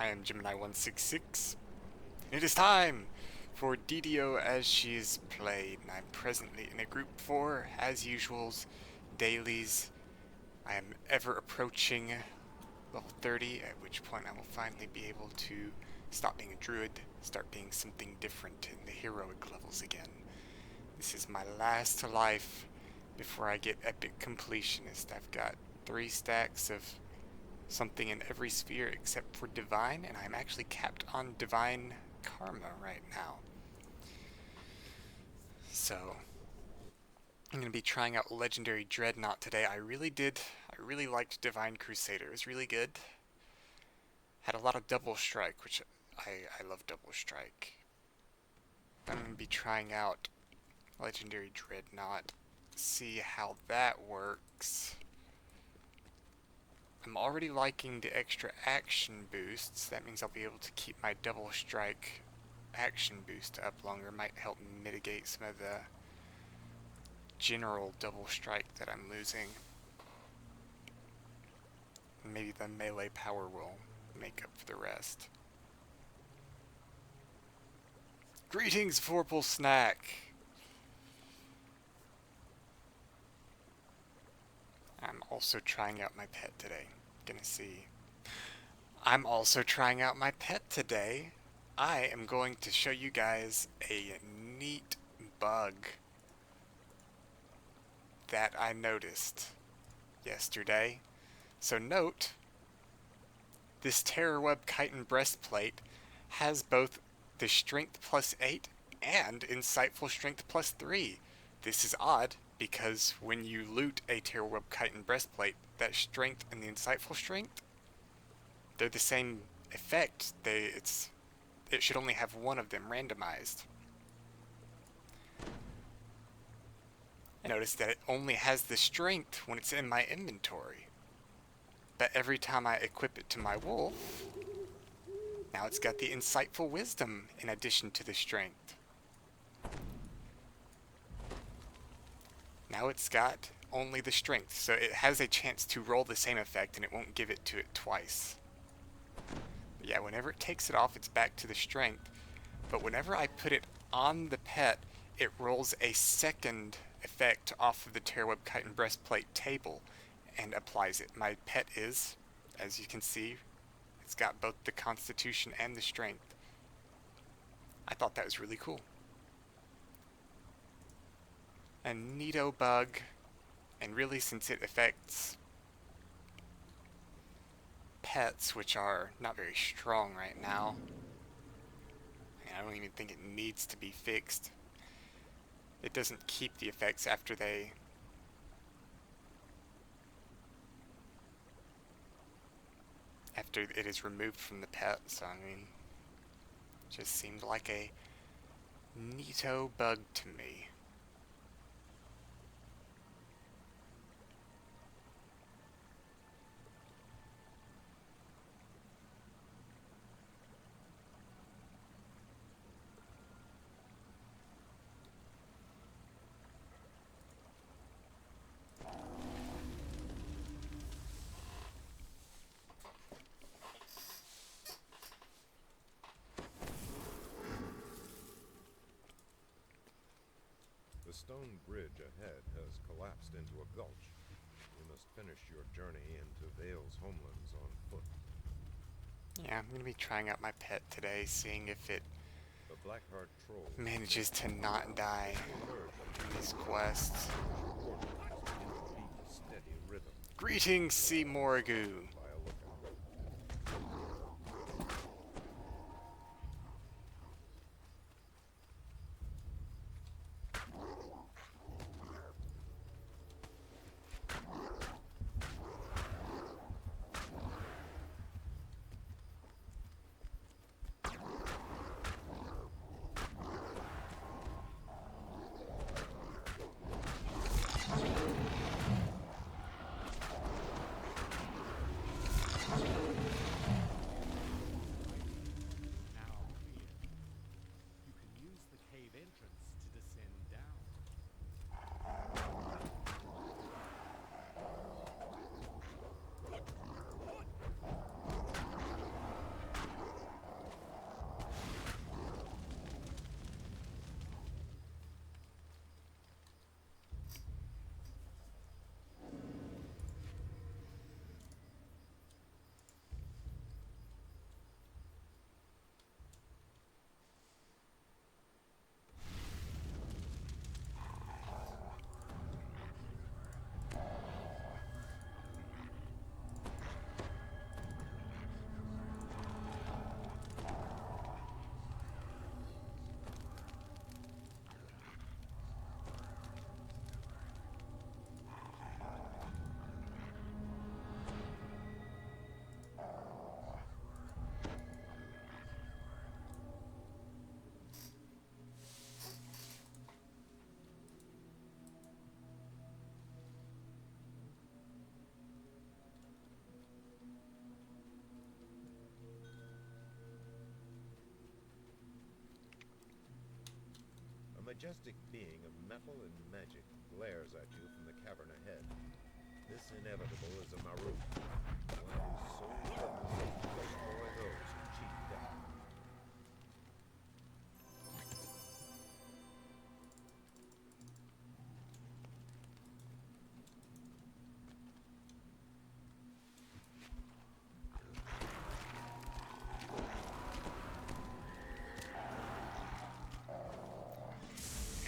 I am Gemini166. It is time for DDO as she is played, and I'm presently in a group 4, as usuals, dailies. I am ever approaching level 30, at which point I will finally be able to stop being a druid, start being something different in the heroic levels again. This is my last life before I get epic completionist. I've got 3 stacks of something in every sphere except for divine, and I'm actually capped on divine karma right now. So I'm going to be trying out legendary dreadnought today. I really liked divine crusader. It was really good. Had a lot of double strike, which I love double strike. I'm going to be trying out legendary dreadnought, see how that works. I'm already liking the extra action boosts. That means I'll be able to keep my double strike action boost up longer. Might help mitigate some of the general double strike that I'm losing. Maybe the melee power will make up for the rest. Greetings, Vorpal Snack! I'm also trying out my pet today. Gonna see. I'm also trying out my pet today. I am going to show you guys a neat bug that I noticed yesterday. So note, this Terror Web Chitin breastplate has both the Strength +8 and Insightful Strength +3. This is odd, because when you loot a Terror Web Chitin breastplate, that strength and the insightful strength, they're the same effect. It should only have one of them randomized. I noticed that it only has the strength when it's in my inventory. But every time I equip it to my wolf, now it's got the insightful wisdom in addition to the strength. Now it's got only the strength, so it has a chance to roll the same effect and it won't give it to it twice. But yeah, whenever it takes it off, it's back to the strength. But whenever I put it on the pet, it rolls a second effect off of the Terrorweb Chitin breastplate table and applies it. My pet is, as you can see, it's got both the constitution and the strength. I thought that was really cool. A neato bug, and really since it affects pets, which are not very strong right now, I don't even think it needs to be fixed. It doesn't keep the effects after it is removed from the pet, so I mean, it just seemed like a neato bug to me. The stone bridge ahead has collapsed into a gulch. You must finish your journey into Vale's homelands on foot. Yeah, I'm gonna be trying out my pet today, seeing if it The Blackheart troll manages to not die in these quests. steady rhythm Greetings, Morgu. by a lookout. majestic being of metal and magic glares at you from the cavern ahead. This inevitable is a Marut, one whose sole purpose is to destroy those who cheat death.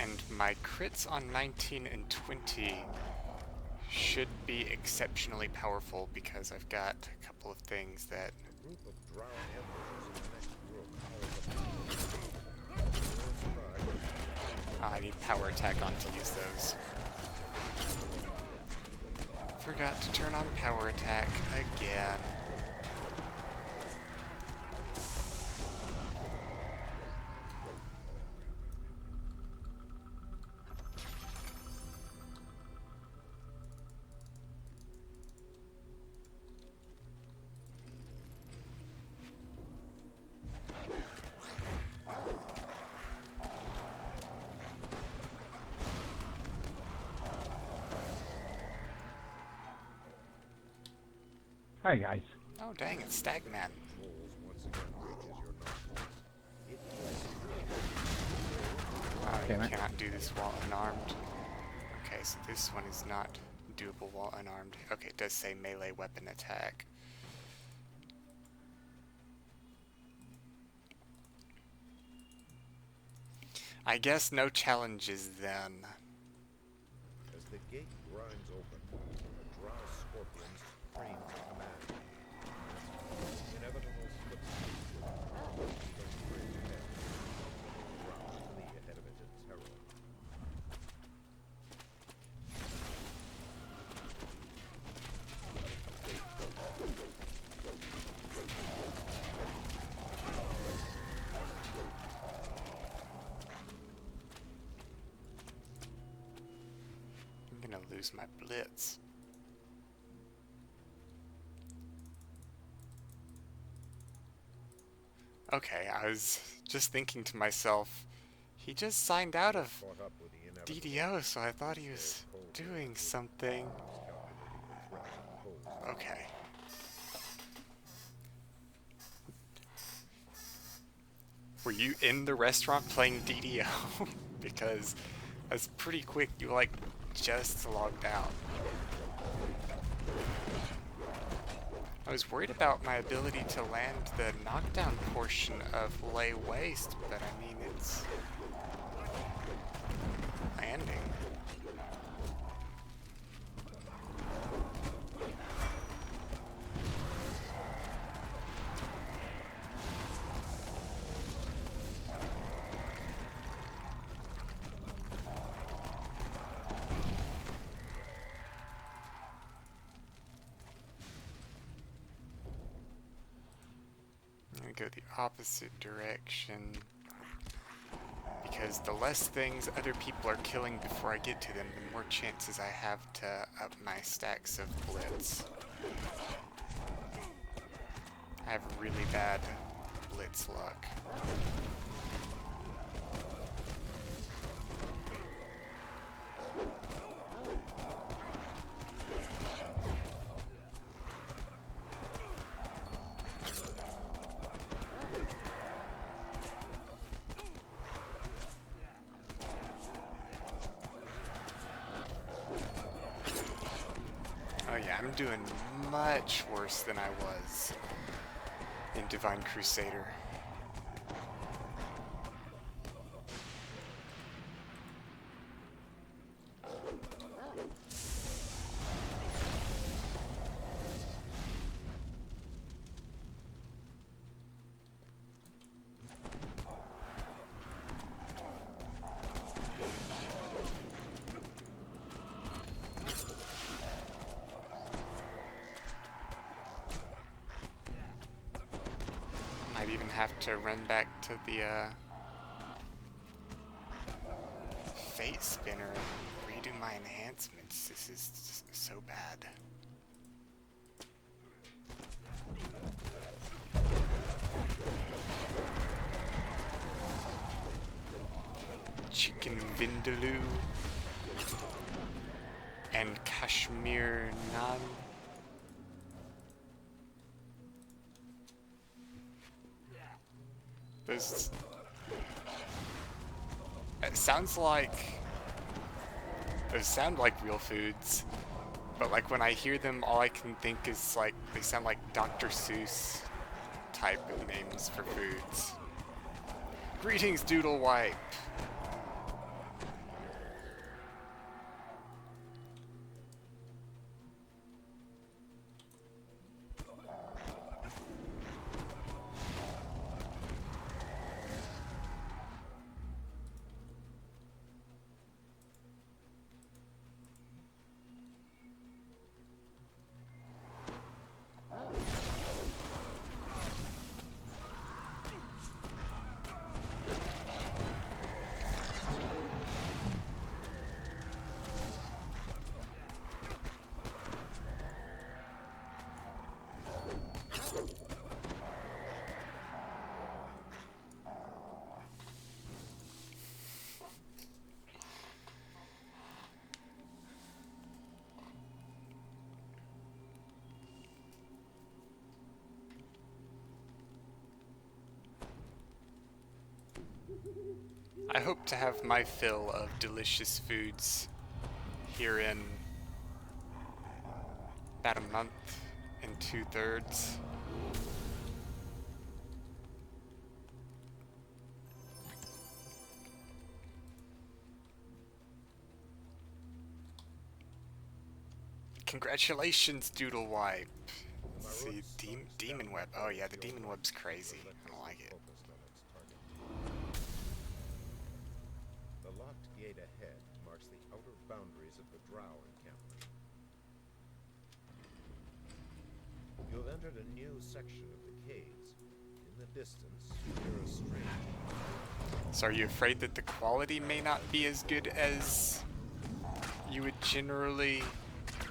And my crits on 19 and 20 should be exceptionally powerful because I've got a couple of things that... A group of drow ambushes in the next room. I need power attack on to use those. Forgot to turn on power attack again. Hi guys. Oh dang, it's Stagman. Okay, You mate. cannot do this while unarmed. Okay, so this one is not doable while unarmed. Okay, it does say melee weapon attack. I guess no challenges then. As the gate grinds open, a drow scorpion screams a command. Inevitable slips through. Goes straight ahead. Drow flee ahead of it in terror. I'm gonna lose my blitz. Okay, I was just thinking to myself, he just signed out of Caught up with the inevitable. DDO, so I thought he was doing something. Calculating the threat posed. Okay. Were you in the restaurant playing DDO? Because that's pretty quick, you like just logged out. I was worried about my ability to land the knockdown portion of Lay Waste, but I mean, it's landing. I'm gonna go the opposite direction, because the less things other people are killing before I get to them, the more chances I have to up my stacks of blitz. I have really bad blitz luck. Oh yeah, I'm doing much worse than I was in Divine Crusader. Might even have to run back to the Fate Spinner and redo my enhancements. This is so bad. chicken vindaloo, and Kashmir naan. Those... It sounds like... Those sound like real foods, but like when I hear them, all I can think is like, they sound like Dr. Seuss type of names for foods. Greetings, Doodle Wipe! I hope to have my fill of delicious foods here in about a month and 2/3. Congratulations, Doodle Wipe. Let's see, Demon Web. Oh yeah, the Demon Web's crazy. I don't like it. The locked gate ahead marks the outer boundaries of the Drow encampment. You have entered a new section of the caves. In the distance, you hear a strange... So are you afraid that the quality may not be as good as you would generally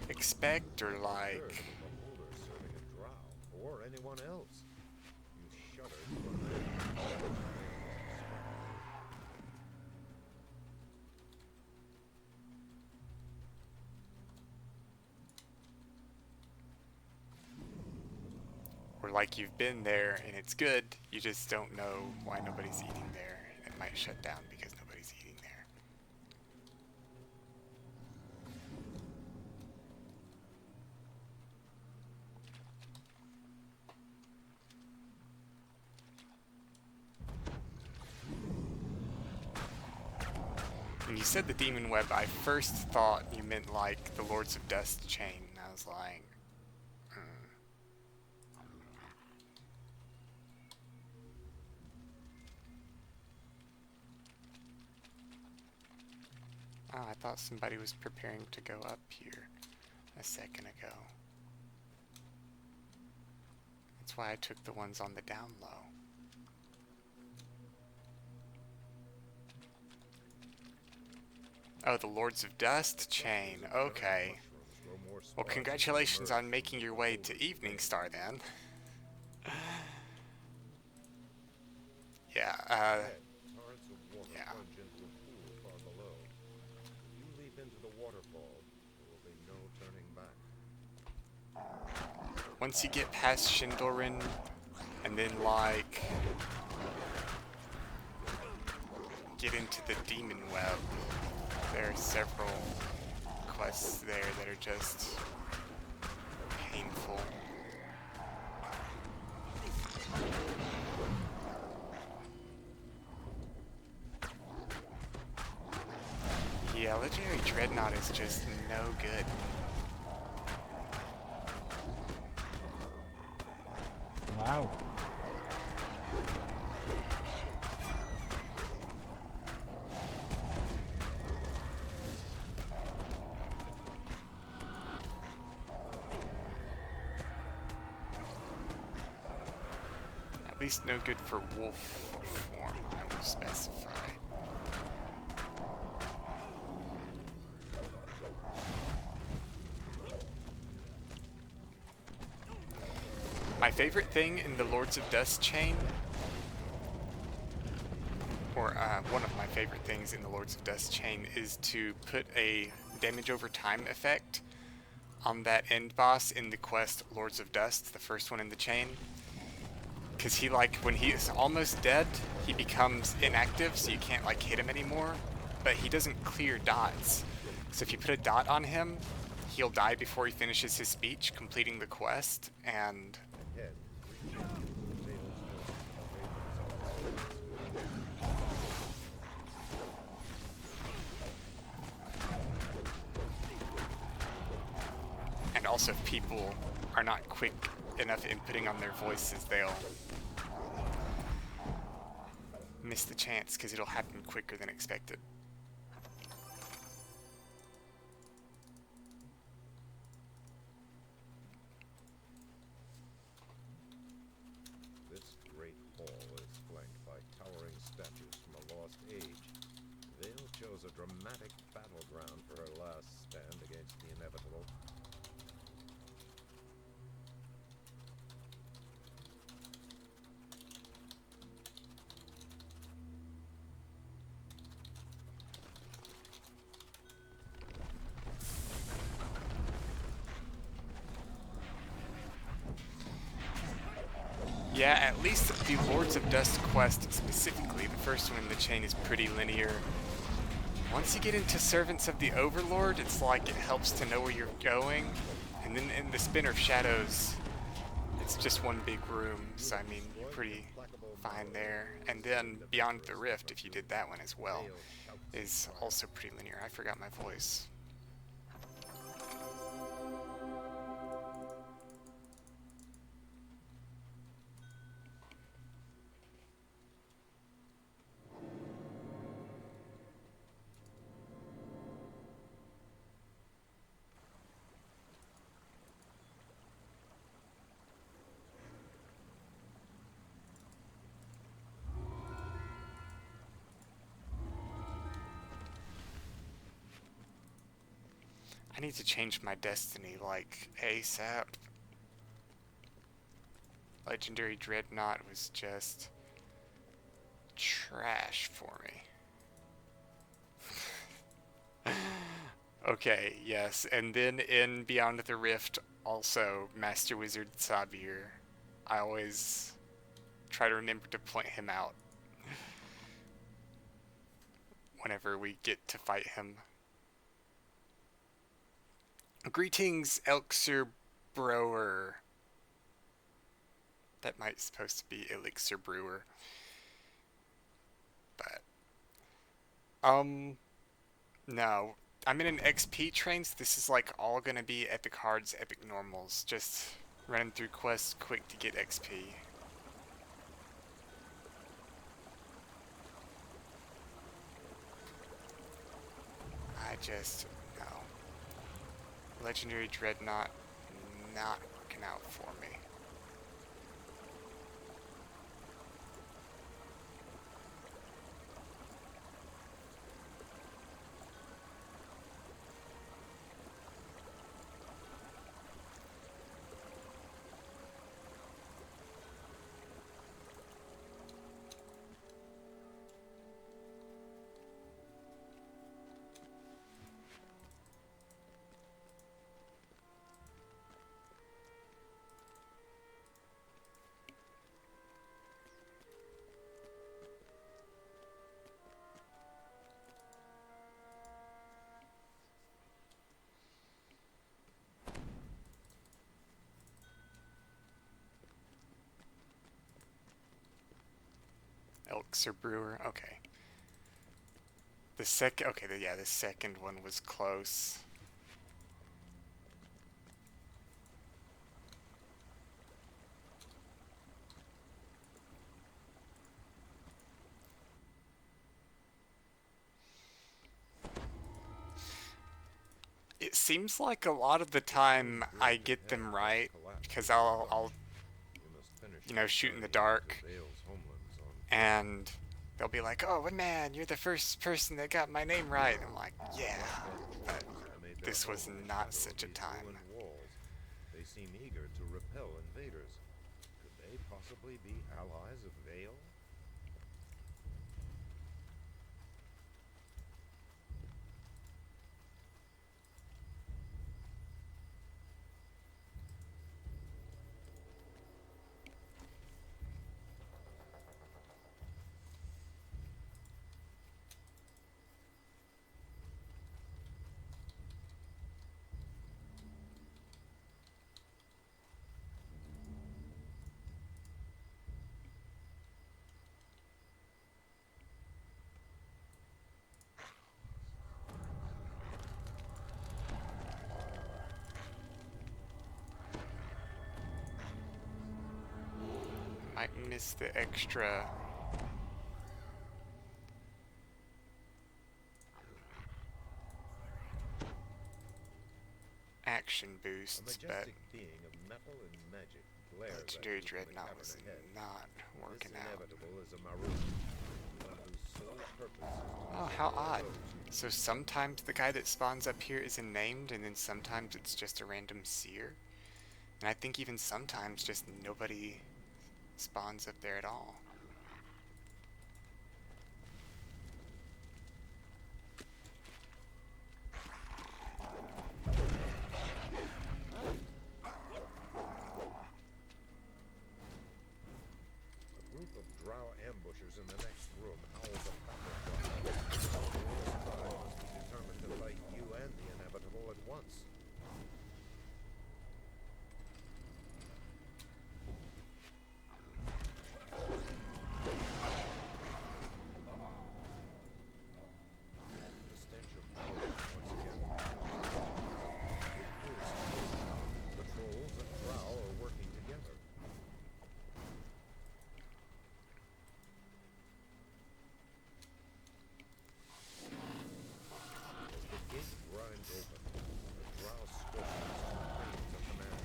expect, or like... serving a Drow, or anyone else. You shuddered from that. Or like you've been there and it's good, you just don't know why nobody's eating there. It might shut down because nobody's eating there. When you said the Demon Web, I first thought you meant like the Lords of Dust chain. I was like, oh, I thought somebody was preparing to go up here a second ago. That's why I took the ones on the down low. Oh, the Lords of Dust chain. Okay. Well, congratulations on making your way to Evening Star then. Yeah, Torrents of water yeah. plunge into a pool far below. If you leap into the waterfall, there will be no turning back. Once you get past Shindorin, and then like get into the Demon Web, there are several quests there that are just painful. Yeah, Legendary Dreadnought is just no good. Wow. At least no good for wolf form, I will specify. My favorite thing in the Lords of Dust chain or one of my favorite things in the Lords of Dust chain, is to put a damage over time effect on that end boss in the quest Lords of Dust, the first one in the chain. Because he, like, when he is almost dead, he becomes inactive, so you can't, like, hit him anymore. But he doesn't clear dots. So if you put a dot on him, he'll die before he finishes his speech, completing the quest, and... Ahead, Vader's and also if people are not quick enough inputting on their voices, they'll miss the chance, because it'll happen quicker than expected. This great hall is flanked by towering statues from a lost age. Vale chose a dramatic battleground for her last stand against the inevitable. Yeah, at least the Lords of Dust quest specifically, the first one in the chain, is pretty linear. Once you get into Servants of the Overlord, it's like it helps to know where you're going. And then in the Spinner of Shadows, it's just one big room, so I mean, you're pretty fine there. And then Beyond the Rift, if you did that one as well, is also pretty linear. I forgot my voice. I need to change my destiny, like, ASAP. Legendary Dreadnought was just trash for me. Okay, yes, and then in Beyond the Rift, also, Master Wizard Sabir. I always try to remember to point him out whenever we get to fight him. Greetings, Elixir Brewer. That might supposed to be Elixir Brewer. But, no. I'm in an XP train, so this is like all gonna be epic hards, epic normals. Just running through quests quick to get XP. No. Legendary Dreadnought, not working out for me. Elixir Brewer, okay. The second one was close. It seems like a lot of the time I get them right, because I'll shoot in the dark, and they'll be like, "Oh man, you're the first person that got my name right." I'm like, "Yeah," but this was not such a time. They seem eager to repel invaders. Could they possibly be allies of Vale? Might miss the extra action A boosts, but majestic being of metal and magic glares at Legendary you from the Dreadnought cavern was ahead. not This working out. inevitable is a Marut, one whose sole purpose is to Oh, how destroy odd. those So sometimes the guy that spawns up here isn't named, and then sometimes it's just a random seer. And I think even sometimes just nobody spawns up there at all. A group of drow ambushers in the next room howls a battle cry. This tribe must be determined to fight you and the inevitable at once. The stench of blood once again. It is true. The trolls and drow are working together. As the gate grinds open, the drow scorpions screams a command.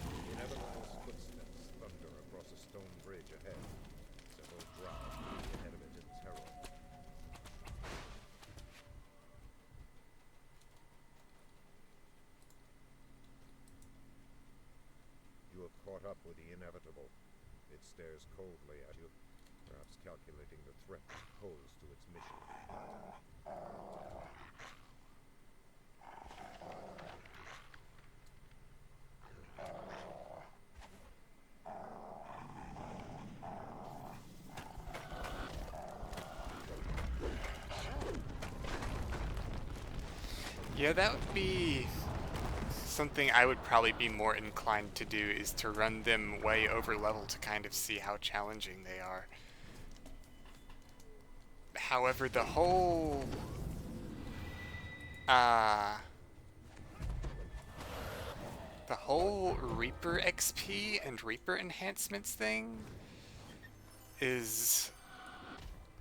The inevitable's footsteps thunder across a stone bridge ahead. Several drow flee ahead of it in terror. You have caught up with the inevitable. It stares coldly at you, perhaps calculating the threat posed to its mission. Yeah, that would be something I would probably be more inclined to do, is to run them way over level to kind of see how challenging they are. However, the whole Reaper XP and Reaper enhancements thing is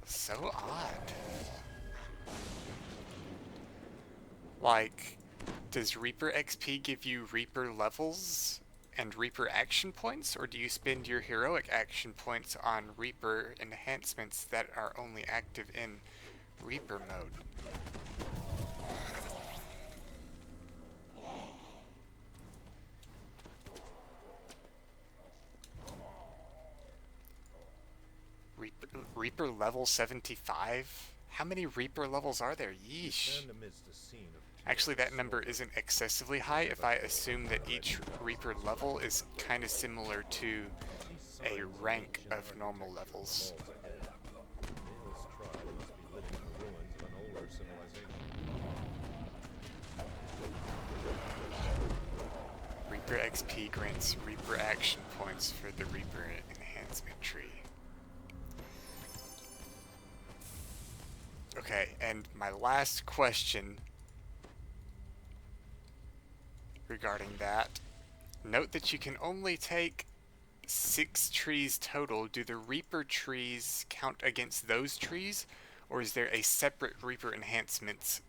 so odd. Like, does Reaper XP give you Reaper levels and Reaper action points, or do you spend your heroic action points on Reaper enhancements that are only active in Reaper mode? Reaper level 75? How many Reaper levels are there? You Yeesh. stand amidst a scene of Actually, that number slaughter. isn't excessively high if I assume that each Reaper level is kind of similar to See a signs of rank ancient of normal architecture levels. on the walls ahead. Dale's tribe must be living in the ruins of an older civilization. Reaper XP grants Reaper action points for the Reaper enhancement tree. Okay, and my last question regarding that. Note that you can only take 6 trees total. Do the Reaper trees count against those trees, or is there a separate Reaper enhancements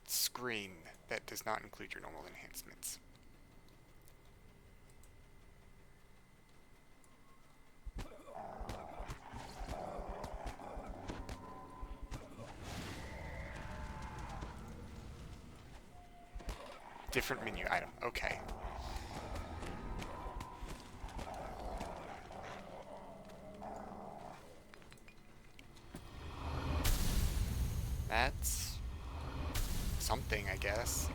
screen that does not include your normal enhancements? Different menu item, okay. That's something, I guess.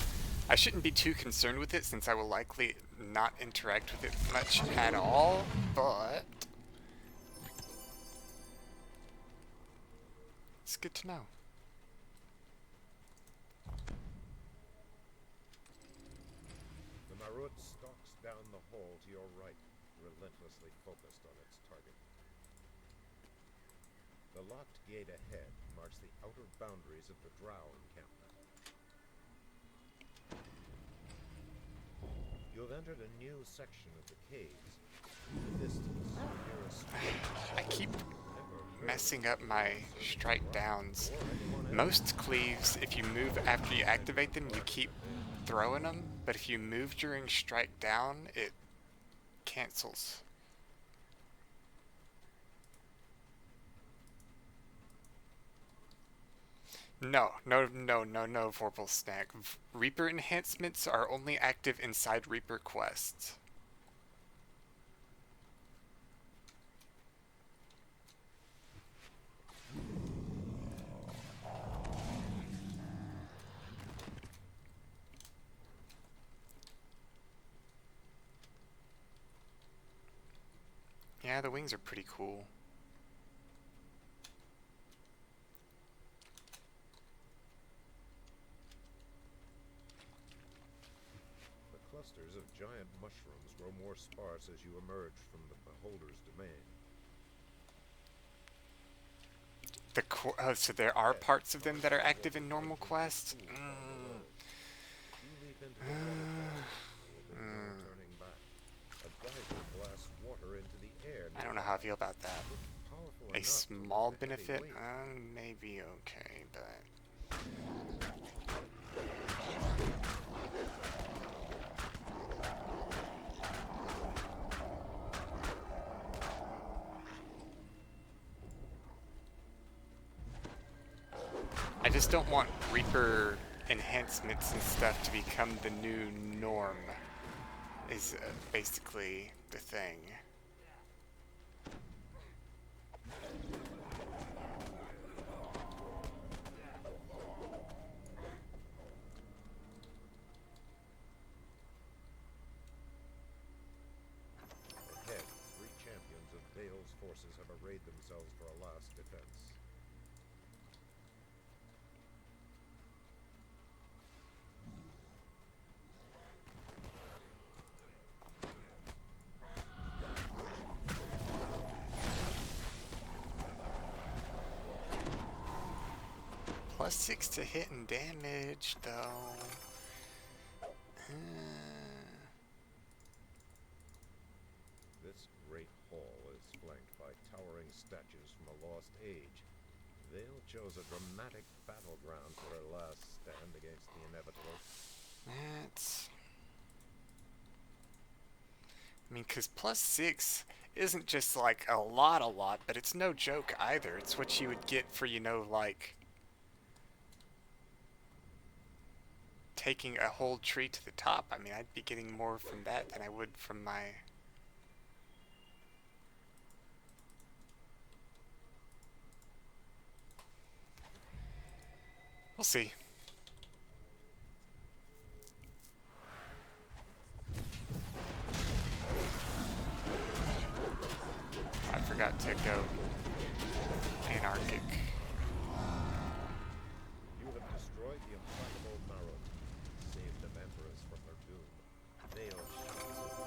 I shouldn't be too concerned with it since I will likely not interact with it much at all, but it's good to know. The Marut stalks down the hall to your right, relentlessly focused on its target. The locked gate ahead marks the outer boundaries of the Drow encampment. You have entered a new section of the caves. Distance near a stream I keep never messing heard up my servant strike Rock downs. or anyone else. Most cleaves, if you move after you activate them, you keep Ahead. throwing them, but if you move during strike down, it cancels. No, Vorpal Snack. Reaper enhancements are only active inside Reaper quests. Yeah, the wings are pretty cool. The clusters of giant mushrooms grow more sparse as you emerge from the beholder's domain. So there are parts of them that are active in normal quests? If you leap into the waterfall, there will be no turning back. A geyser blasts water into the air I don't know how I nearby. feel about that. It's powerful A enough to small lift a heavy benefit? weight. Maybe okay, but... I just don't want Reaper enhancements and stuff to become the new norm, is basically the thing. Ahead, 3 champions of Bale's forces have arrayed themselves for a last defense. +6 to hit and damage, though. This great hall is flanked by towering statues from a lost age. Vale chose a dramatic battleground for her last stand against the inevitable. That's... I mean, because +6 isn't just like a lot, but it's no joke either. It's what you would get for, you know, like... taking a whole tree to the top. I mean, I'd be getting more from that than I would from my... We'll see. I forgot to go anarchic. You have destroyed the implacable Marut, saved the Vampiress from her doom. Vale shouts of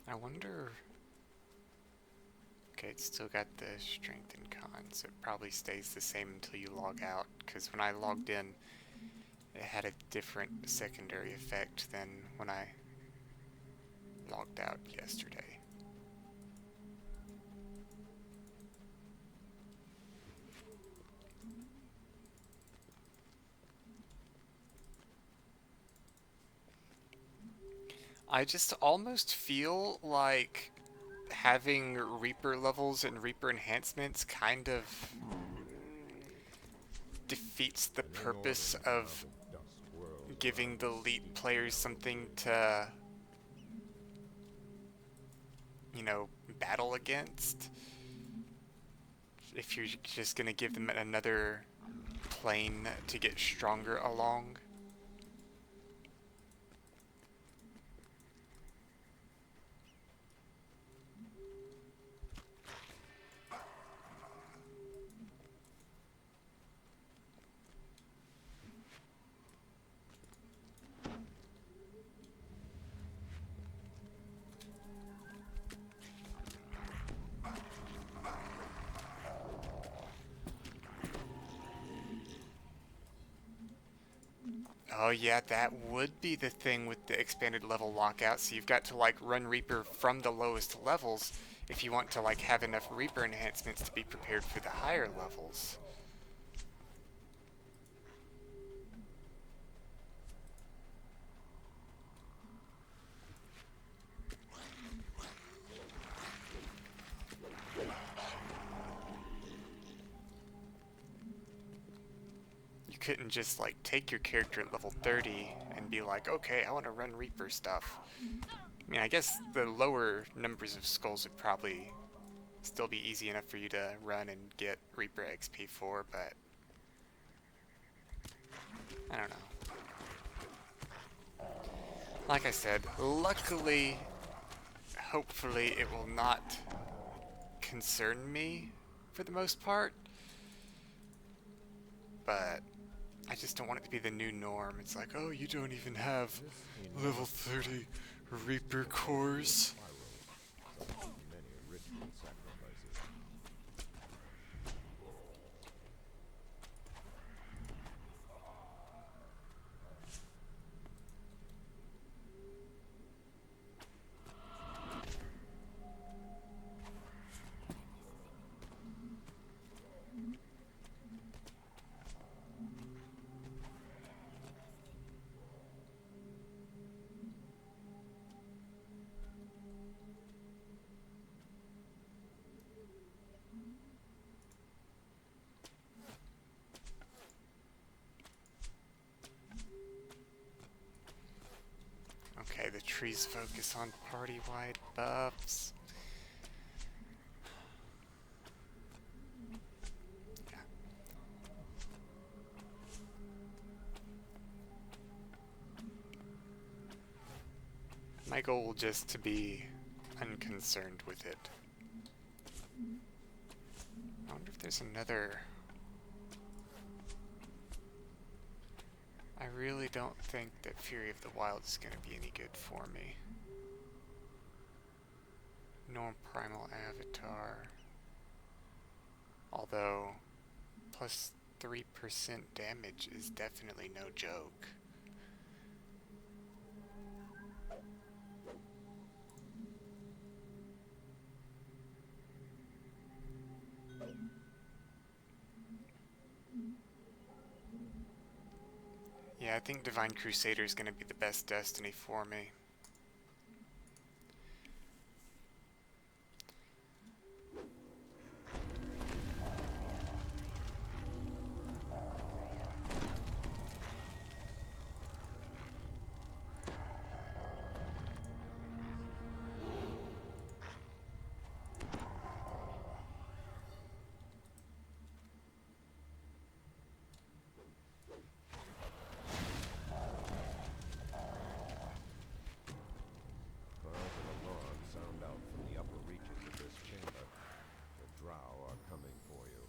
I wonder... Okay, it's still got the strength and con, so it probably stays the same until you log out, because when I logged in, it had a different secondary effect than when I logged out yesterday. I just almost feel like having Reaper levels and Reaper enhancements kind of defeats the An purpose inordinate amount of of dust whirls giving around the the elite sea, players something to, you know, battle against. If you're just gonna give them another plane to get stronger along. Oh yeah, that would be the thing with the expanded level lockout, so you've got to like run Reaper from the lowest levels if you want to like have enough Reaper enhancements to be prepared for the higher levels. You couldn't just like take your character at level 30 and be like, okay, I want to run Reaper stuff. I mean, I guess the lower numbers of skulls would probably still be easy enough for you to run and get Reaper XP for, but I don't know. Like I said, luckily, hopefully it will not concern me for the most part, but I just don't want it to be the new norm. It's like, oh, you don't even have This level enormous 30 Reaper involves cores. pyro, many ritual sacrifices. Okay, the trees focus on party-wide buffs. Yeah. My goal just to be unconcerned with it. I wonder if there's another... I really don't think that Fury of the Wild is going to be any good for me. Nor Primal Avatar. Although, plus 3% damage is definitely no joke. Yeah, I think Divine Crusader is going to be the best destiny for me. Cries of alarm sound out from the upper reaches of this chamber. The drow are coming for you.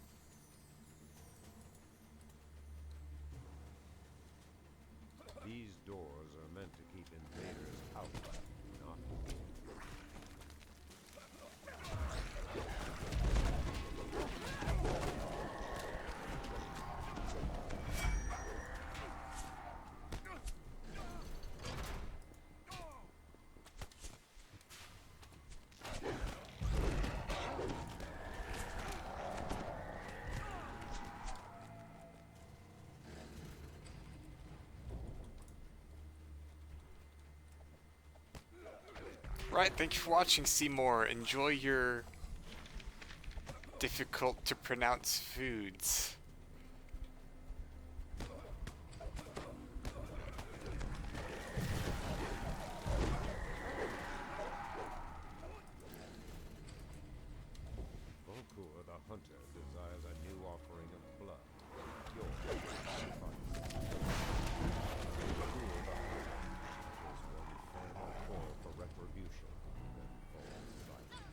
These doors are meant to keep invaders out, not in. Right, thank you for watching, Seymour. Enjoy your difficult to pronounce foods. Volkur the Hunter desires a new offering of blood. Yours will suffice. Volkur the Hunter is one final call for retribution, then falls silent.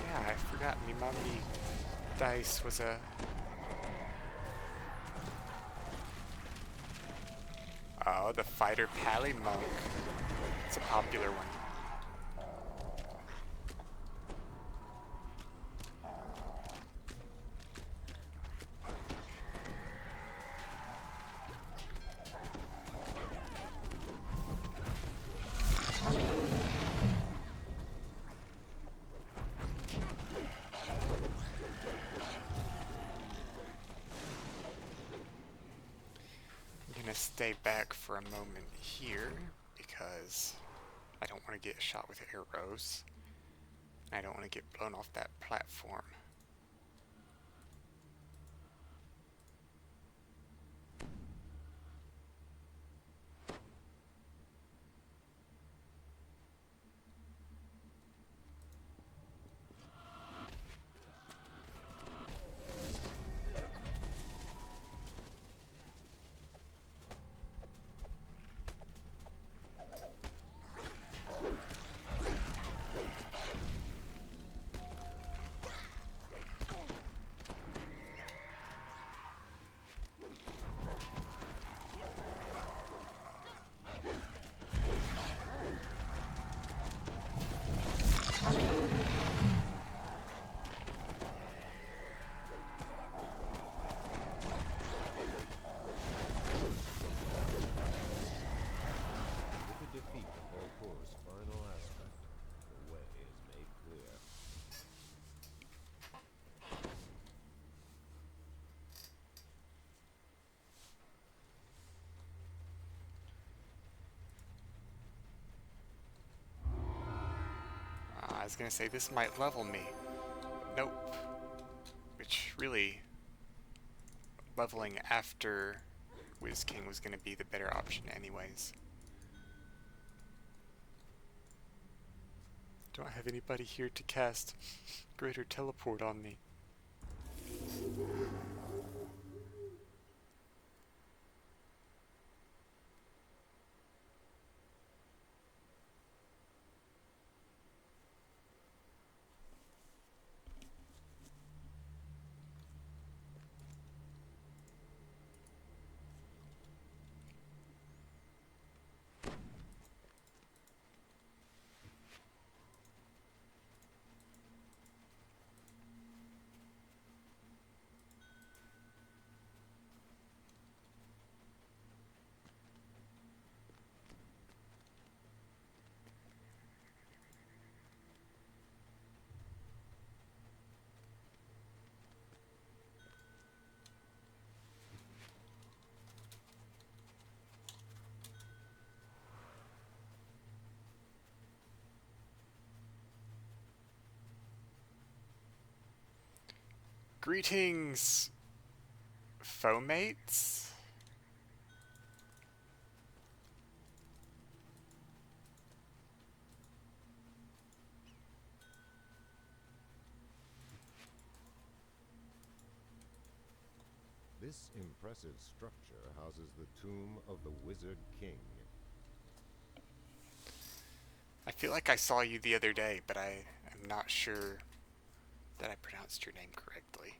Yeah, I forgot me mommy dice was a... Oh, the fighter pally monk. It's a popular one. I'm gonna stay back for a moment here because I don't want to get shot with arrows. I don't want to get blown off that platform. With the defeat of Volkur's final aspect, the way is made clear. I was gonna say this might level me. Nope. Which really, leveling after Wiz King was gonna be the better option anyways. Don't have anybody here to cast Greater Teleport on me. Greetings, foemates. This impressive structure houses the tomb of the Wizard King. I feel like I saw you the other day, but I am not sure that I pronounced your name correctly.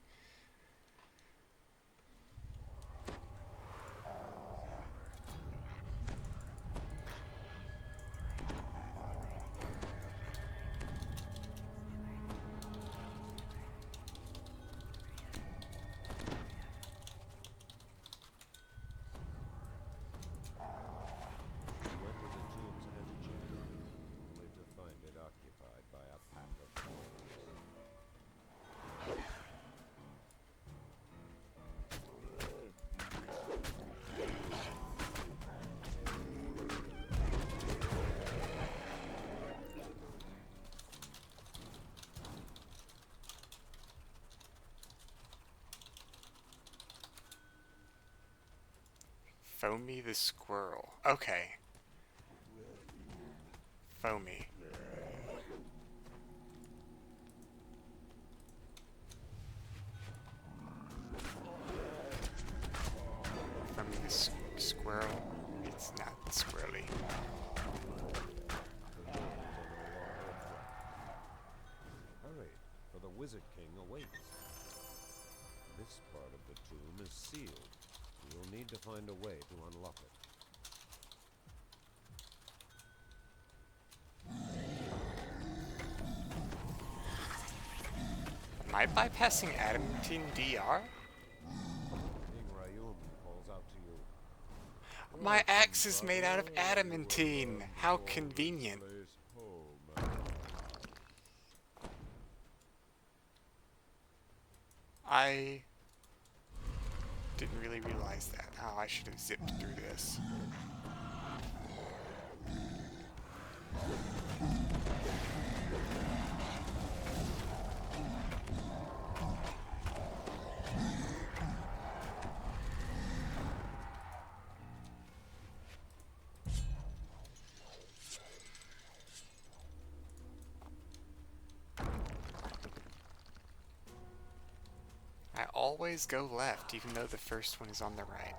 Foamy the squirrel. Okay. Foamy. Foamy the squirrel. It's not squirrely. Hurry, for the Wizard King awaits. This part of the tomb is sealed. You'll need to find a way to unlock it. Am I bypassing adamantine DR? King Rayum calls out to you. My axe is made out of adamantine. How convenient. I didn't really realize that. Oh, I should have zipped through this. I always go left, even though the first one is on the right.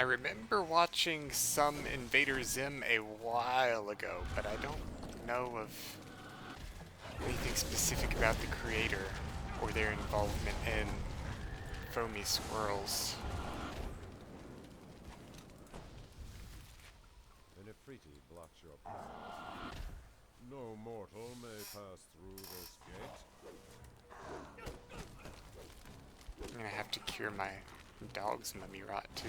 I remember watching some Invader Zim a while ago, but I don't know of anything specific about the creator or their involvement in Foamy Squirrels. An Ifriti blocks your path. No mortal may pass through this gate. I'm gonna have to cure my dog's mummy rot too.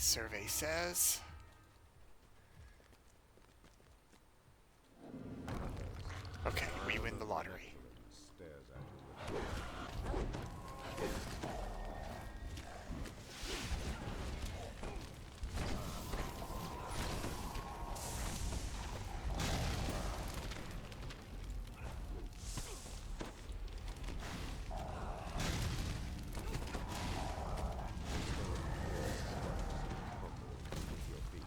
survey says. Okay, we win the lottery. Stares at you with your feet.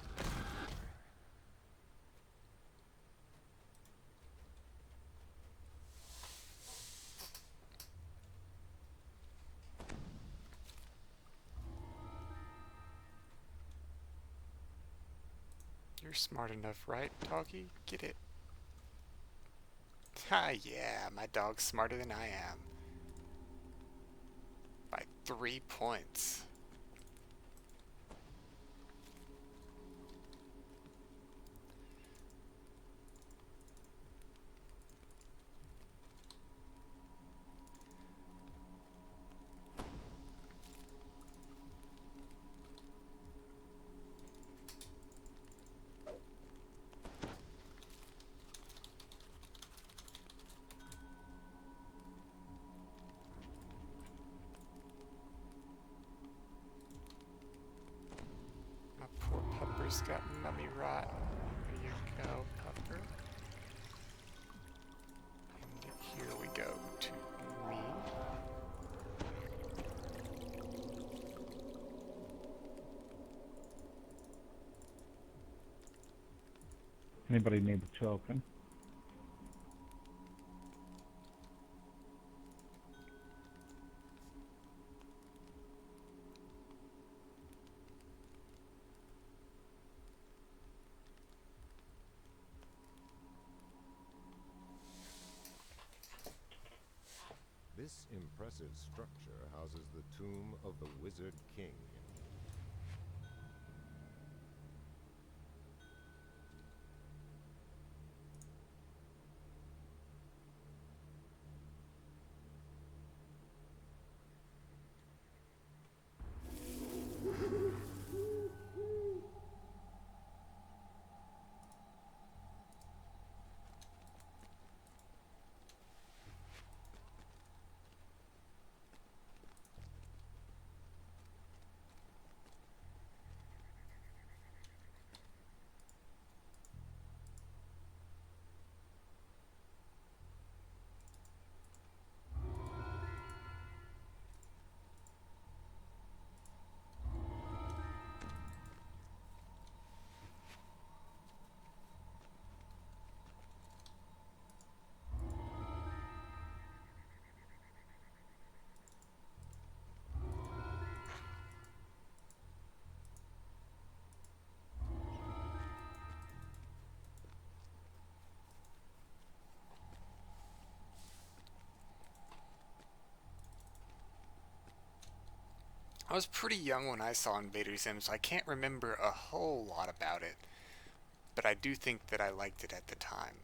You're smart enough, right, doggy? Get it. Ah, yeah, my dog's smarter than I am. By 3 points. My poor pupper's got mummy rot. There you go, pupper. And here we go to me. Anybody need a token? This impressive structure houses the tomb of the Wizard King. I was pretty young when I saw Invader Zim, so I can't remember a whole lot about it. But I do think that I liked it at the time.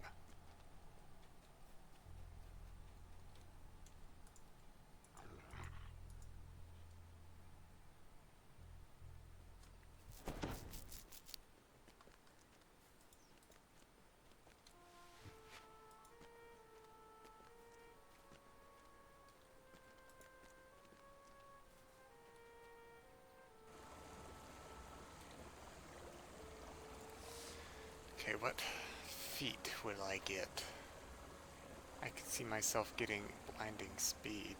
Okay, what feat will I get? I could see myself getting blinding speed.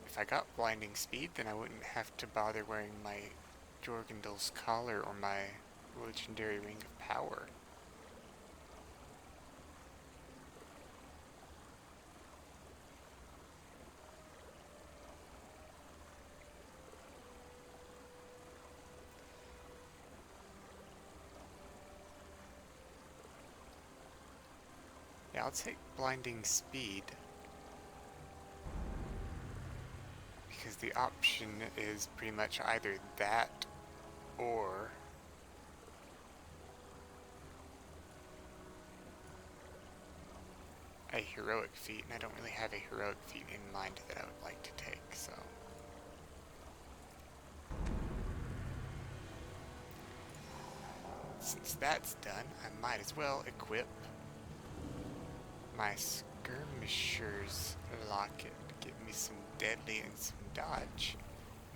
If I got blinding speed, then I wouldn't have to bother wearing my Jorgendel's collar or my legendary ring of power. Yeah, I'll take blinding speed. Because the option is pretty much either that or a heroic feat, and I don't really have a heroic feat in mind that I would like to take, so. since that's done, I might as well equip my skirmisher's locket to give me some deadly and some dodge.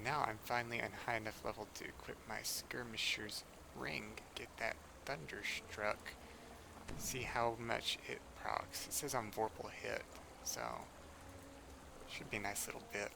Now I'm finally on high enough level to equip my skirmisher's ring, get that thunderstruck, see how much it procs. It says I'm Vorpal hit, so should be a nice little bit.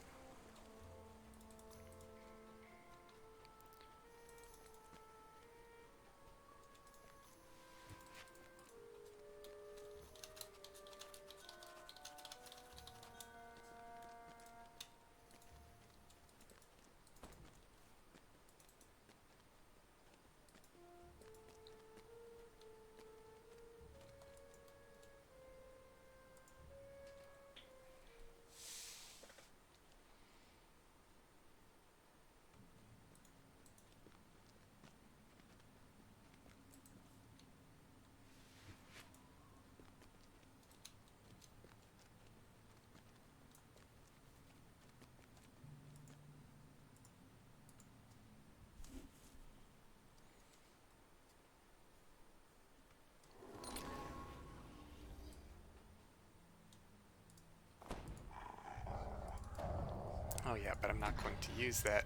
Oh yeah, but I'm not going to use that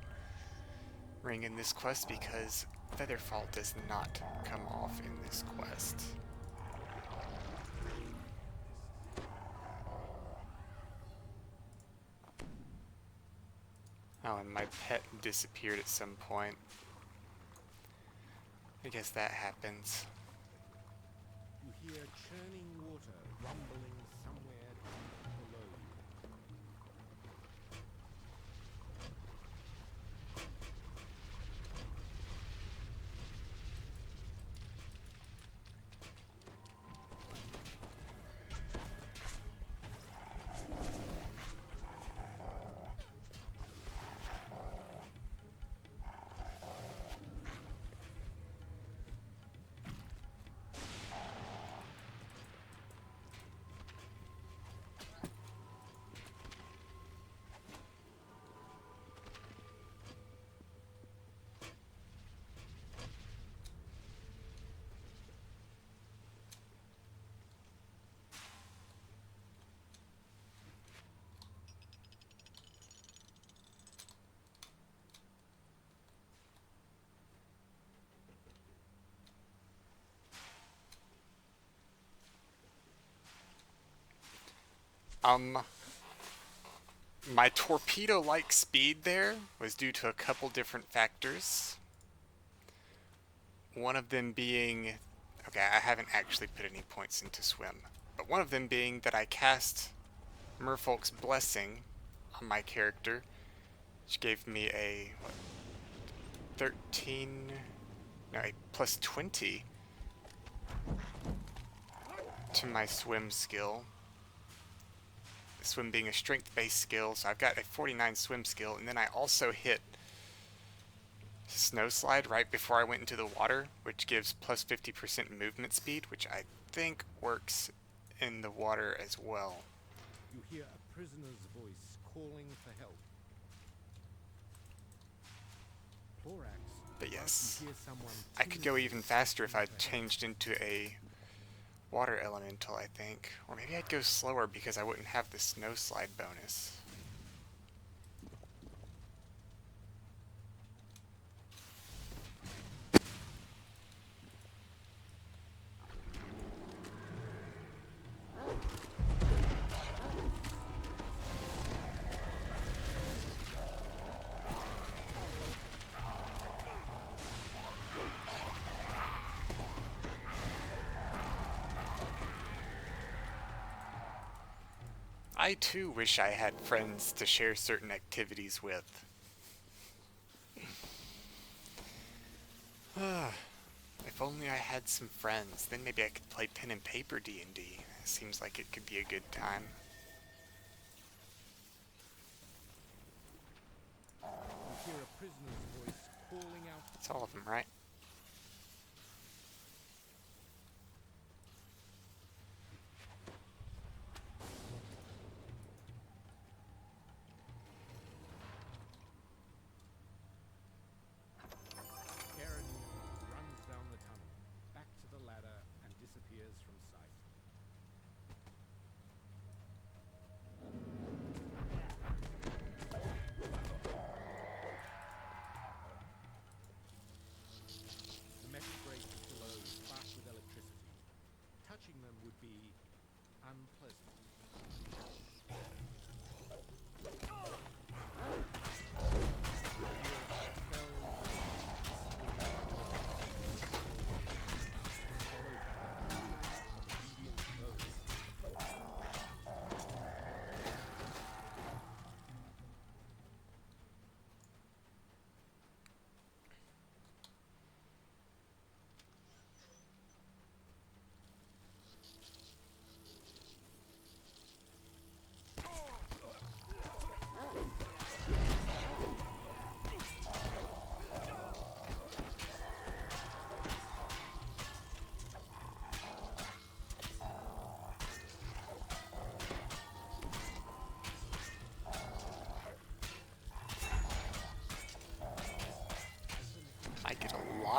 ring in this quest because Featherfall does not come off in this quest. Oh, and my pet disappeared at some point. I guess that happens. You hear churning water rumbling somewhere below you. My torpedo-like speed there was due to a couple different factors. One of them being, okay, I haven't actually put any points into swim, but one of them being that I cast Merfolk's Blessing on my character, which gave me a, what, 13, no, a plus 20 to my swim skill. Swim being a strength-based skill, so I've got a 49 swim skill, and then I also hit Snow Slide right before I went into the water, which gives plus 50% movement speed, which I think works in the water as well. You hear a prisoner's voice calling for help. Thorax, But yes, you hear someone I could go even faster if I'd changed into a water elemental, I think. Or maybe I'd go slower because I wouldn't have the Snow Slide bonus. I too wish I had friends to share certain activities with. If only I had some friends, then maybe I could play pen and paper D&D. Seems like it could be a good time. You hear a prisoner's voice calling out. That's all of them, right? Aaron runs down the tunnel.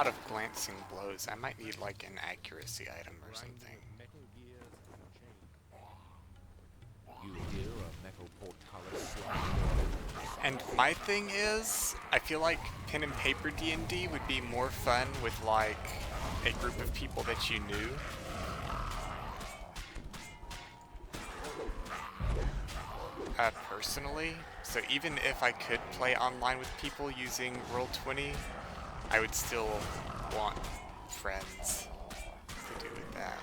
lot of glancing blows. I might need like an accuracy item or something. Metal gears and chains. You hear a metal portcullis slide. And my thing is, I feel like pen and paper D&D would be more fun with like a group of people that you knew. Personally, so even if I could play online with people using Roll20, I would still want friends to do with that.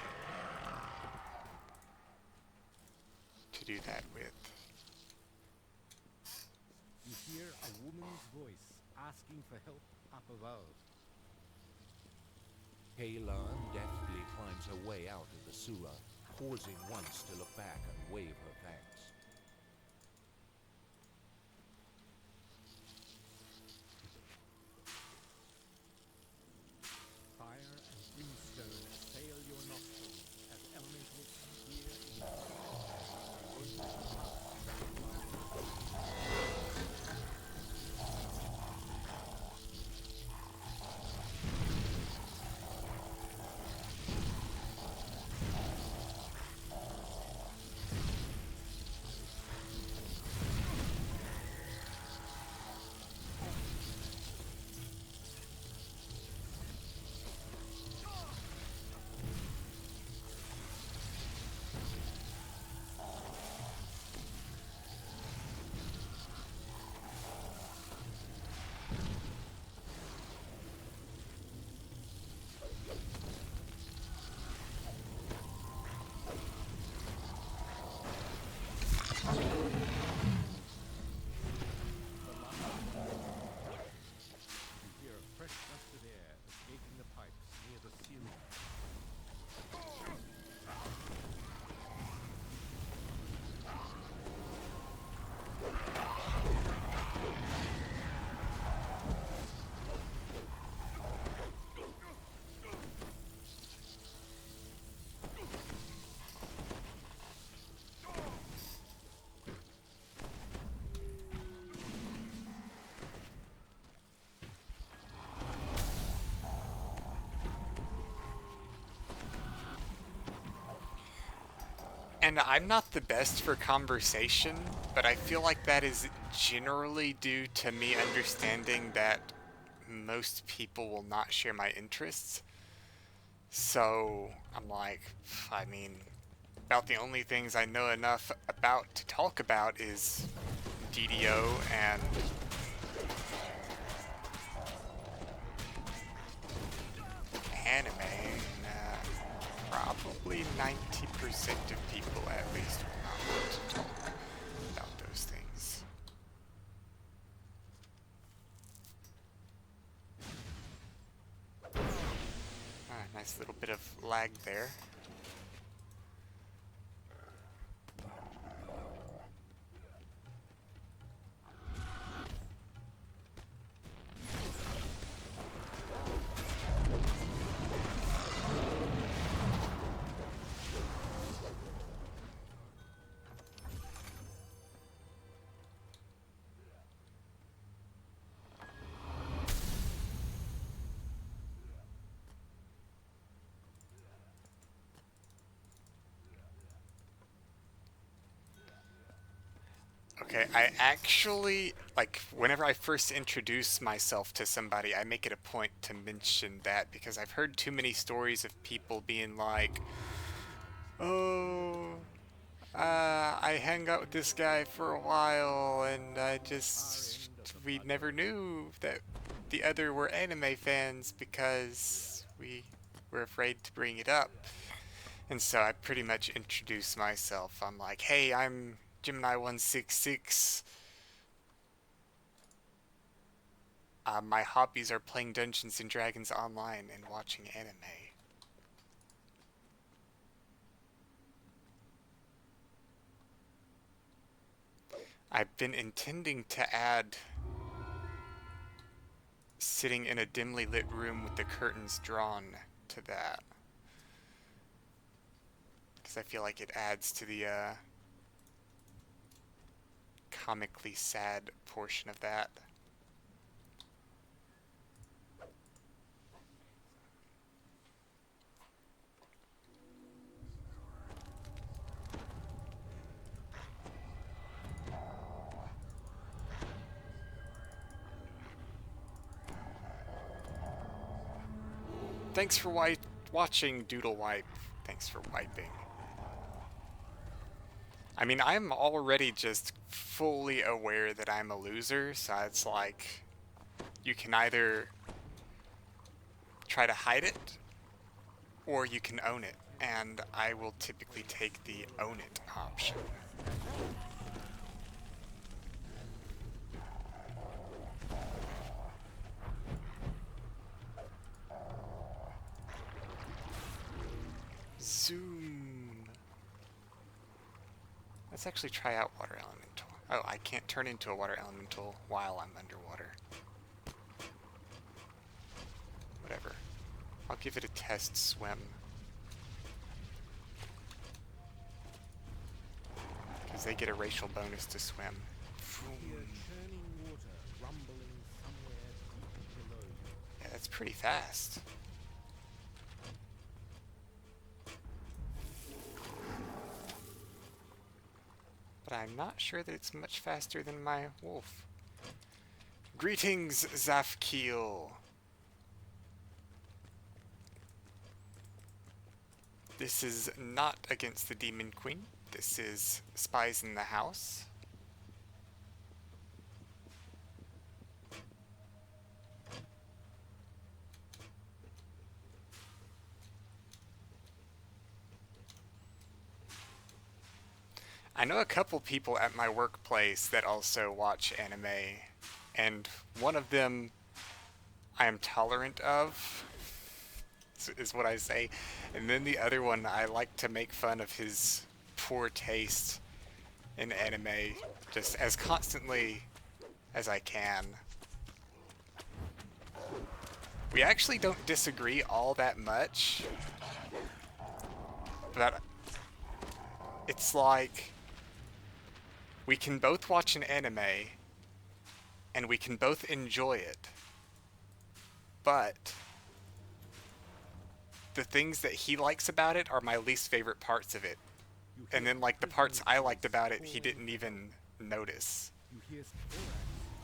To do that with. You hear a woman's voice asking for help up above. Kaylan deftly climbs her way out of the sewer, pausing once to look back and wave her thanks. Fire and brimstone assail your nostrils as elementals appear in And I'm not the best for conversation, but I feel like that is generally due to me understanding that most people will not share my interests. So I'm like, I mean, about the only things I know enough about to talk about is DDO and anime. And, probably 90% of people at least will not want to talk about those things. Nice little bit of lag there. Okay, I actually, like, whenever I first introduce myself to somebody, I make it a point to mention that because I've heard too many stories of people being like, oh, I hung out with this guy for a while and we never knew that the other were anime fans because we were afraid to bring it up. And so I pretty much introduce myself. I'm like, hey, I'm Gemini166. My hobbies are playing Dungeons and Dragons online and watching anime. I've been intending to add sitting in a dimly lit room with the curtains drawn to that. Because I feel like it adds to the comically sad portion of that. Thanks for watching, Doodle Wipe. Thanks for wiping. I mean, I'm already just fully aware that I'm a loser, so it's like, you can either try to hide it, or you can own it, and I will typically take the own it option. Zoom. Let's actually try out water elemental. Oh, I can't turn into a water elemental while I'm underwater. Whatever. I'll give it a test swim. Because they get a racial bonus to swim. Yeah, that's pretty fast. But I'm not sure that it's much faster than my wolf. Greetings, Zafkiel. This is not against the Demon Queen. This is Spies in the House. I know a couple people at my workplace that also watch anime, and one of them I am tolerant of, is what I say, and then the other one I like to make fun of his poor taste in anime just as constantly as I can. We actually don't disagree all that much, but it's like we can both watch an anime and we can both enjoy it, but the things that he likes about it are my least favorite parts of it. And then, like, the parts I liked about it, he didn't even notice.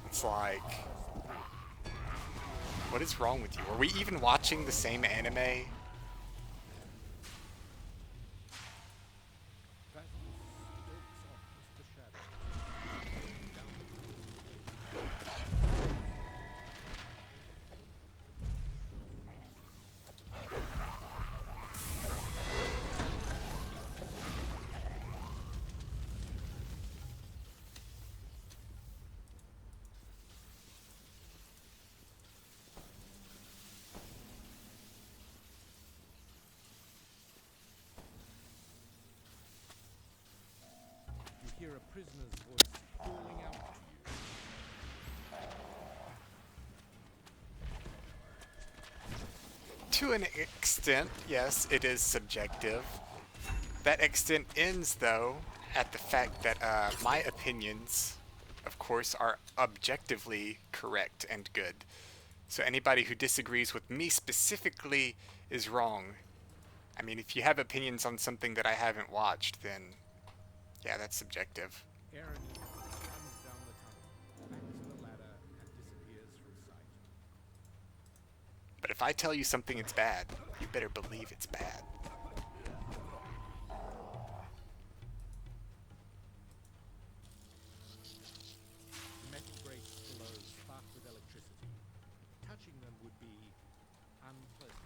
It's like, what is wrong with you? Are we even watching the same anime? Hear a prisoner's voice calling out to you. To an extent, yes, it is subjective. That extent ends, though, at the fact that my opinions, of course, are objectively correct and good. So anybody who disagrees with me specifically is wrong. I mean, if you have opinions on something that I haven't watched, then yeah, that's subjective. Aaron comes down the tunnel, clangs the ladder, and disappears from sight. But if I tell you something is bad, you better believe it's bad. The metal grates below spark with electricity. Touching them would be unpleasant.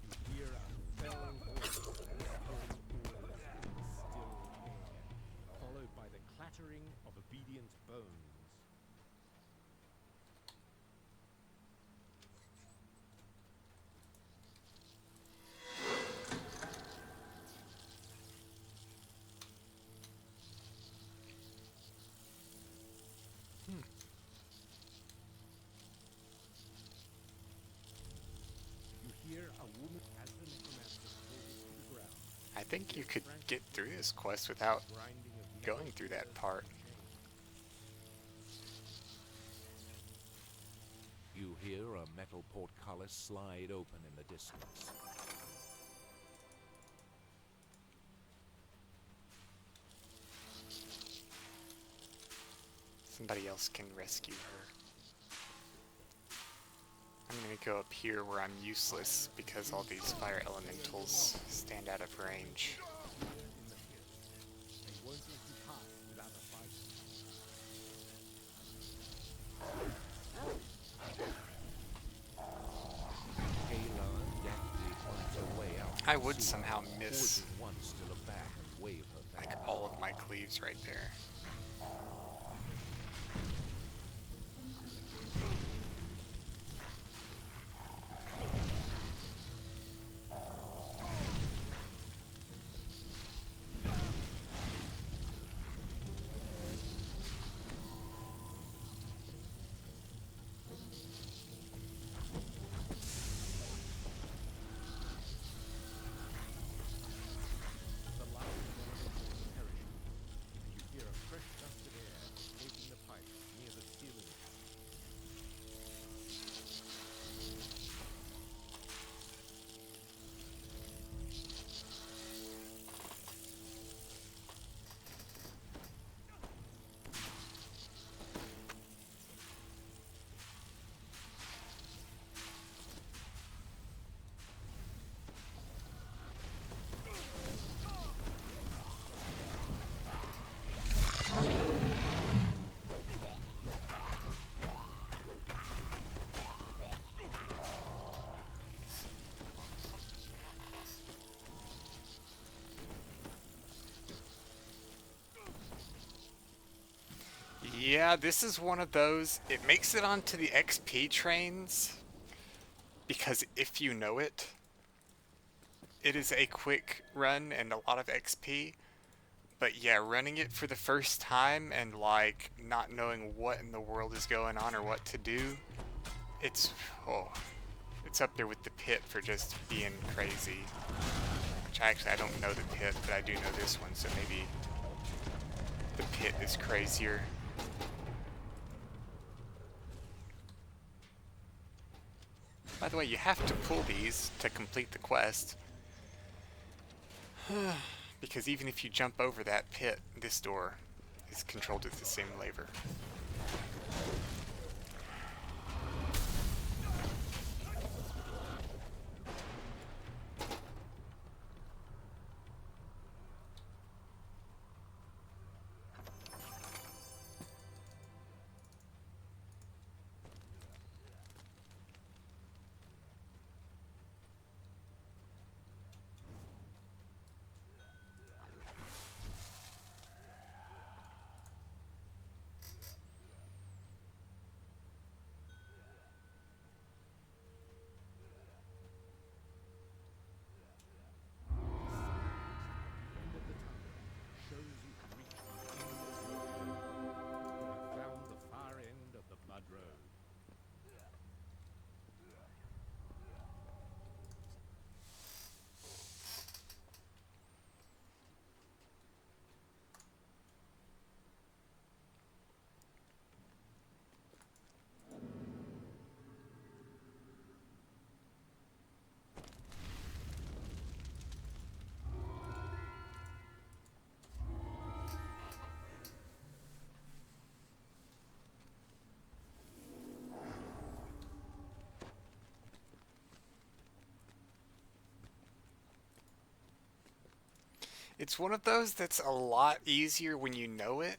You hear a fell voice whispering orders in the still air, followed by the clattering of obedient bones. You hear a woman as the necromancer falls to the ground. I think you could get through this quest without going through that part. You hear a metal portcullis slide open in the distance. else can rescue her. I'm gonna go up here where I'm useless because all these fire elementals stand out of range. I would somehow miss like all of my cleaves right there. Yeah, this is one of those. It makes it onto the XP trains because if you know it, it is a quick run and a lot of XP. But yeah, running it for the first time and like not knowing what in the world is going on or what to do, it's oh, it's up there with the pit for just being crazy. Which actually I don't know the pit, but I do know this one, so maybe the pit is crazier. By the way, you have to pull these to complete the quest. Because even if you jump over that pit, this door is controlled with the same lever. It's one of those that's a lot easier when you know it,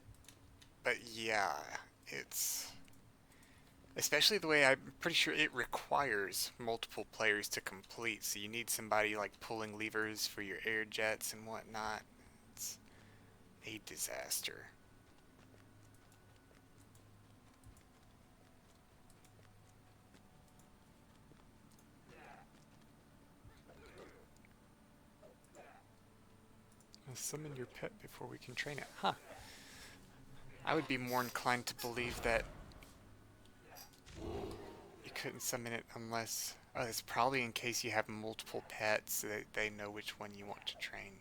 but yeah, it's... Especially the way I'm pretty sure it requires multiple players to complete, so you need somebody like pulling levers for your air jets and whatnot. It's a disaster. Summon your pet before we can train it. Huh. I would be more inclined to believe that you couldn't summon it unless... Oh, it's probably in case you have multiple pets so that they know which one you want to train.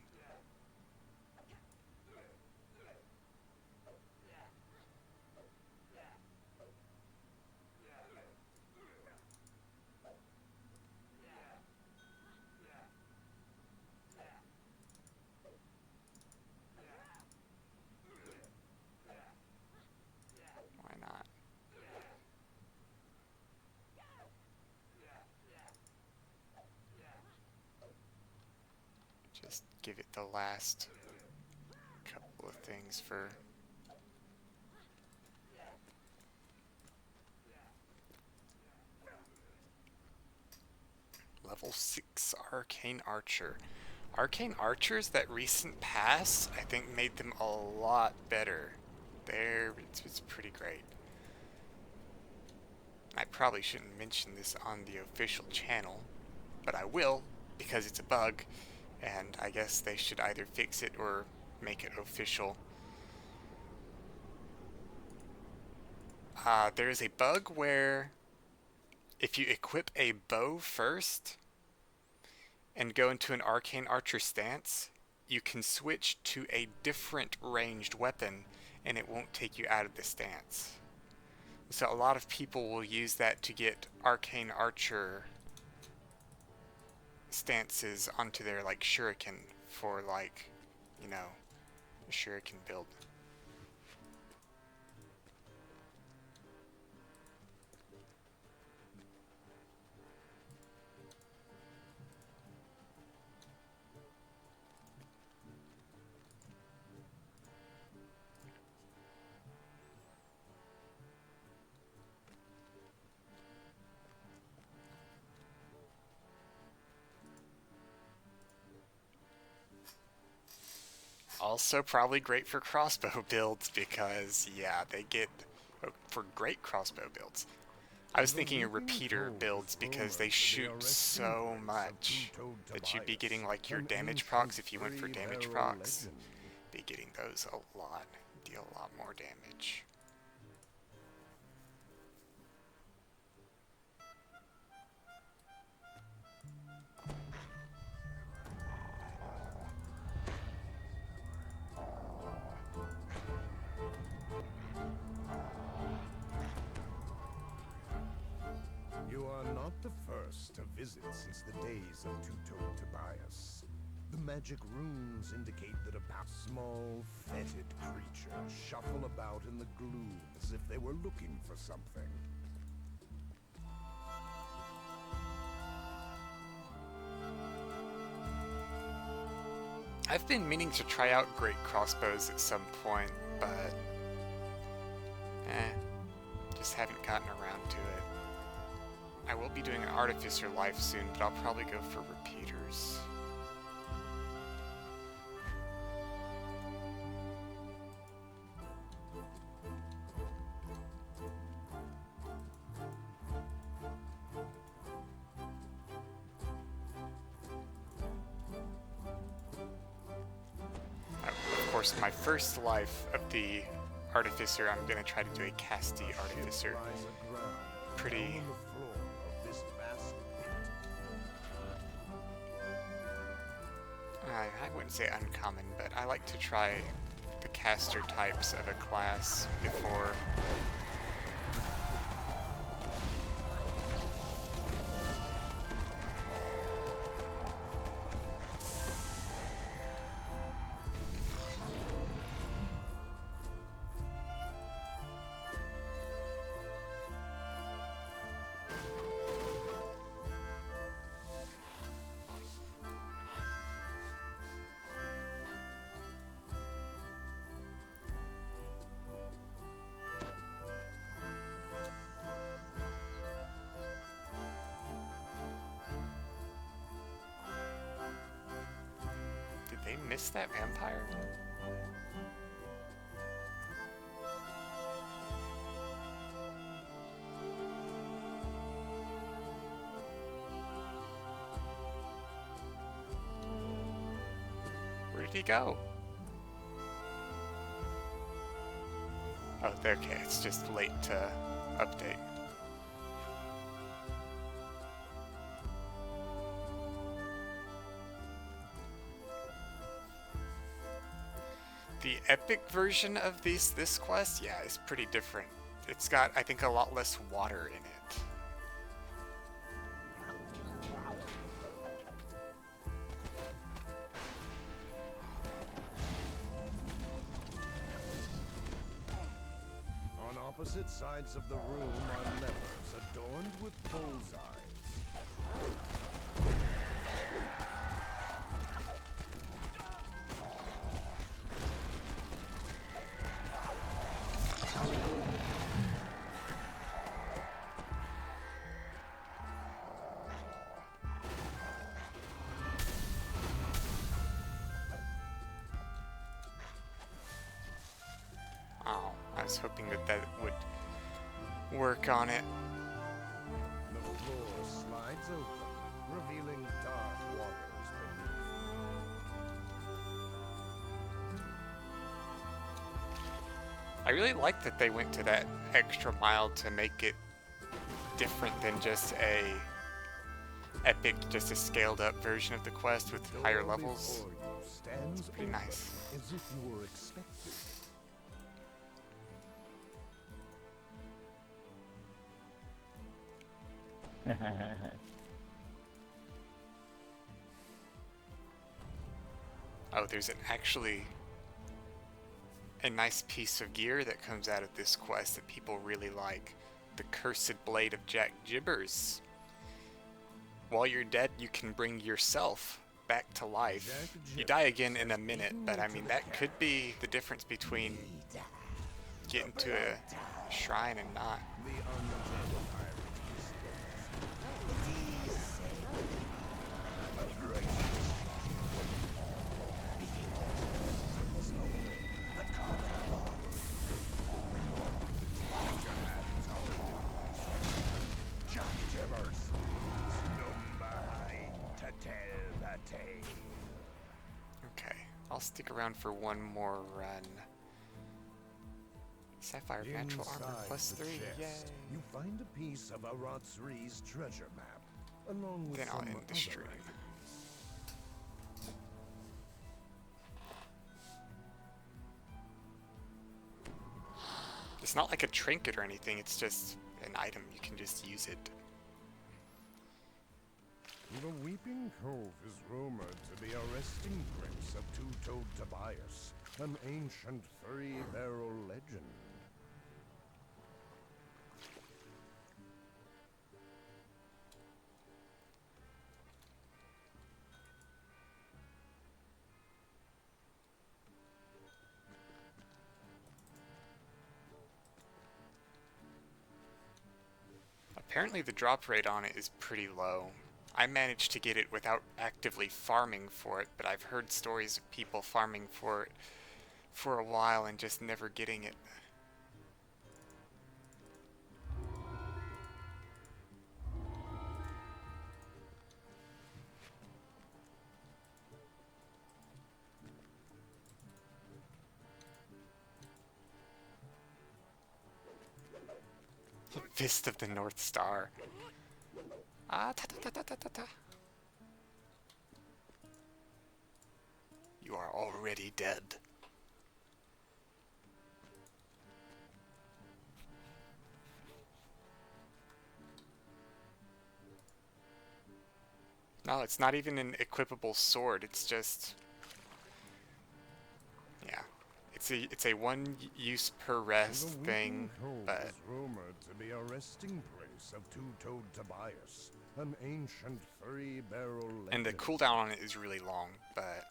Why not? give it the last couple of things for... Level 6 Arcane Archer. Arcane Archers, that recent pass, I think made them a lot better. It's pretty great. I probably shouldn't mention this on the official channel, but I will, because it's a bug, and I guess they should either fix it or make it official. There is a bug where if you equip a bow first and go into an Arcane Archer stance, you can switch to a different ranged weapon and it won't take you out of the stance. So a lot of people will use that to get Arcane Archer stances onto their like shuriken for like, you know, a shuriken build. Also probably great for crossbow builds because, yeah, they get for great crossbow builds. I was thinking of repeater builds because they shoot so much that you'd be getting like your damage procs if you went for damage procs. Be getting those a lot, deal a lot more damage. You are not the first to visit since the days of Two-Toed Tobias. The magic runes indicate that a small, fetid creature shuffle about in the gloom as if they were looking for something. I've been meaning to try out great crossbows at some point, but just haven't gotten around to it. I will be doing an Artificer life soon, but I'll probably go for repeaters. Of course, my first life of the Artificer, I'm going to try to do a casty Artificer. Pretty... I wouldn't say uncommon, but I like to try the caster types of a class before. Did they miss that vampire? Where did he go? Oh, okay, it's just late to update. The epic version of this quest, yeah, is pretty different. It's got, I think, a lot less water in it. On opposite sides of the room are levers adorned with bullseyes. was hoping that that would work on it. The floor slides open, revealing dark waters beneath. I really like that they went to that extra mile to make it different than just a epic, just a scaled up version of the quest with higher levels. Stands Pretty nice. as if you were expected. Oh, there's actually a nice piece of gear that comes out of this quest that people really like. The Cursed Blade of Jack Gibbers. While you're dead, you can bring yourself back to life. You die again in a minute, but I mean, that could be the difference between getting to a shrine and not. The undead Okay, I'll stick around for one more run. Sapphire of Natural Armor plus 3, yay! You find a piece of Aratsri's treasure map, along with Then I'll some end the other stream. items. It's not like a trinket or anything, it's just an item, you can just use it. The Weeping Cove is rumored to be a resting place of two-toed Tobias, an ancient three-barrel legend. Apparently the drop rate on it is pretty low. I managed to get it without actively farming for it, but I've heard stories of people farming for it for a while and just never getting it. Fist of the North Star. Ah, ta ta ta ta ta ta ta. You are already dead. No, it's not even an equipable sword. It's just, yeah, it's a one use per rest The thing, Weeping Cove but is rumored to be a resting place of two-toed Tobias, an ancient three-barrel legend. and the cooldown on it is really long. But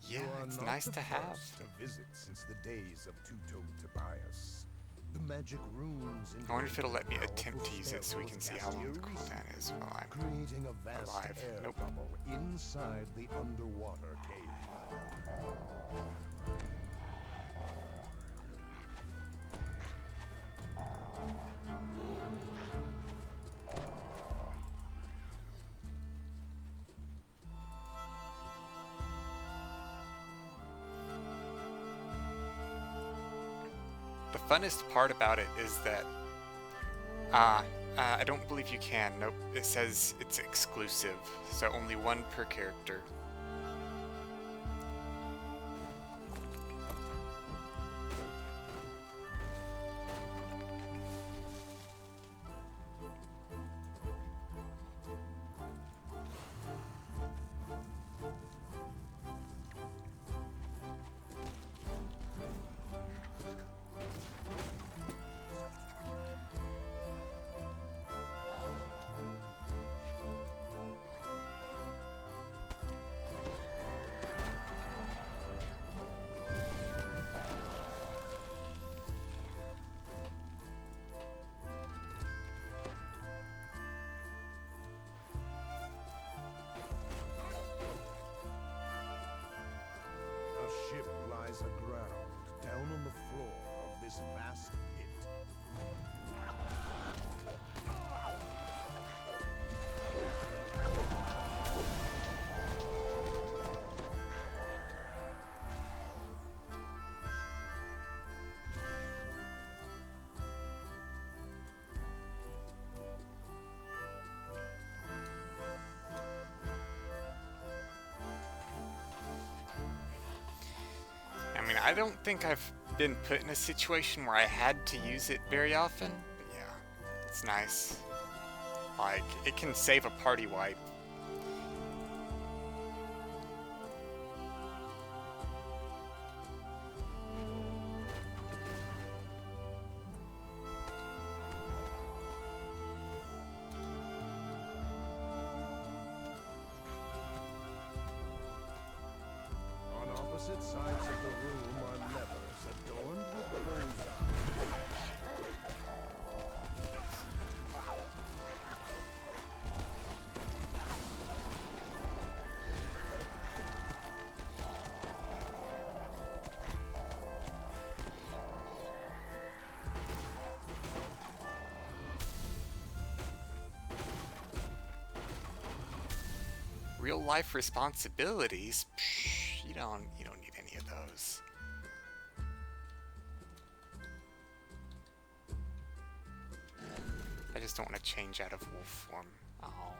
yeah, You are it's not nice the to have. first to visit since the days of two-toed Tobias. The magic runes I wonder if it'll let me powerful attempt to use it so we can see how long the cooldown is while I'm creating a vast alive. air Nope. bubble inside the underwater cave. The funnest part about it is that, I don't believe you can. Nope, it says it's exclusive, so only one per character. mean, I don't think I've been put in a situation where I had to use it very often, but yeah, it's nice. Like, it can save a party wipe. On opposite sides of the room are levers adorned with bullseyes. Real life responsibilities? Psh, you don't need any of those. I just don't want to change out of wolf form. Oh,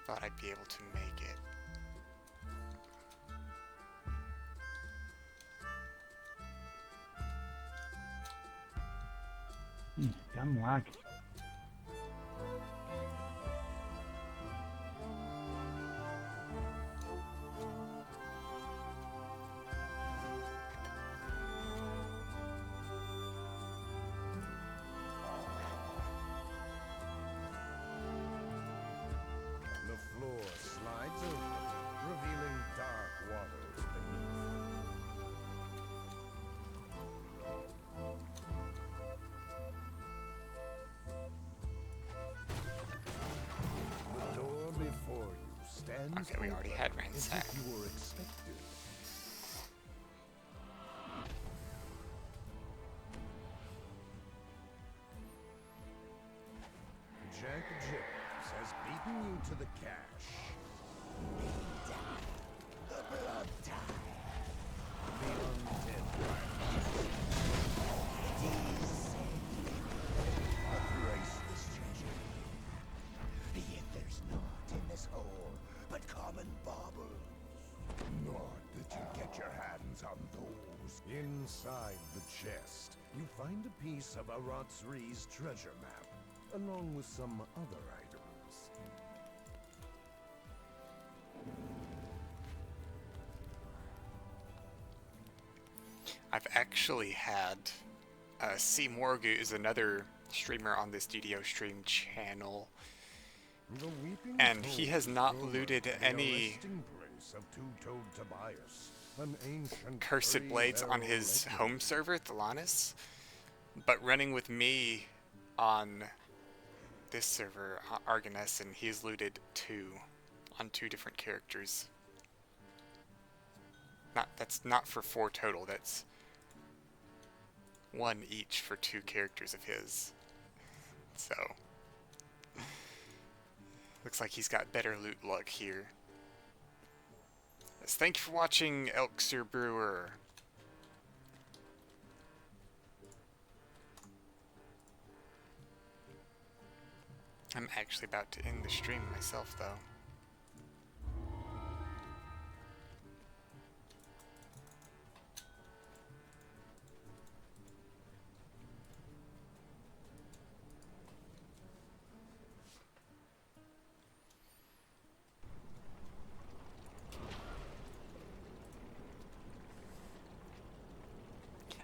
thought I'd be able to make it. Damn lag. The floor slides open, revealing dark waters beneath. The door before you stands Okay, we already open had as ransack. if you were expected. Jack Jones has beaten you to the cash. The blood tide. The undead It is a priceless treasure. Yet there's naught in this hole but common baubles. Not that you get your hands on those. Inside the chest, you find a piece of Aratsri's treasure map, along with some other items. I've actually had C. Morgu is another streamer on this DDO stream channel, The Weeping and he has Toad not roamed looted the any resting place of Two-Toed Tobias, an ancient Cursed furry Blades on feral his legend. home server, Thelanis, but running with me on this server, Arganes, and he's looted two on two different characters. That's not for 4 total, that's 1 each for 2 characters of his. So looks like he's got better loot luck here. Yes, thank you for watching, Elxir Brewer. I'm actually about to end the stream myself, though.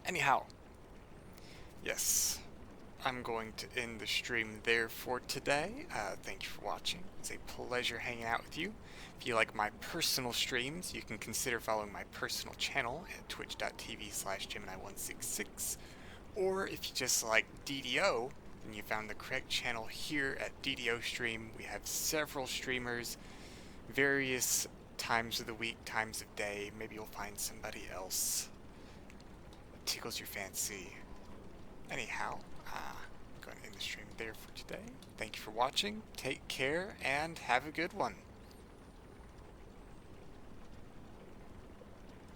Anyhow, yes, I'm going to end the stream there for today. Thank you for watching. It's a pleasure hanging out with you. If you like my personal streams, you can consider following my personal channel at twitch.tv/Gemini166. Or if you just like DDO, then you found the correct channel here at DDO Stream. We have several streamers, various times of the week, times of day. Maybe you'll find somebody else that tickles your fancy. Anyhow, I'm going to end the stream there for today. Thank you for watching, take care, and have a good one.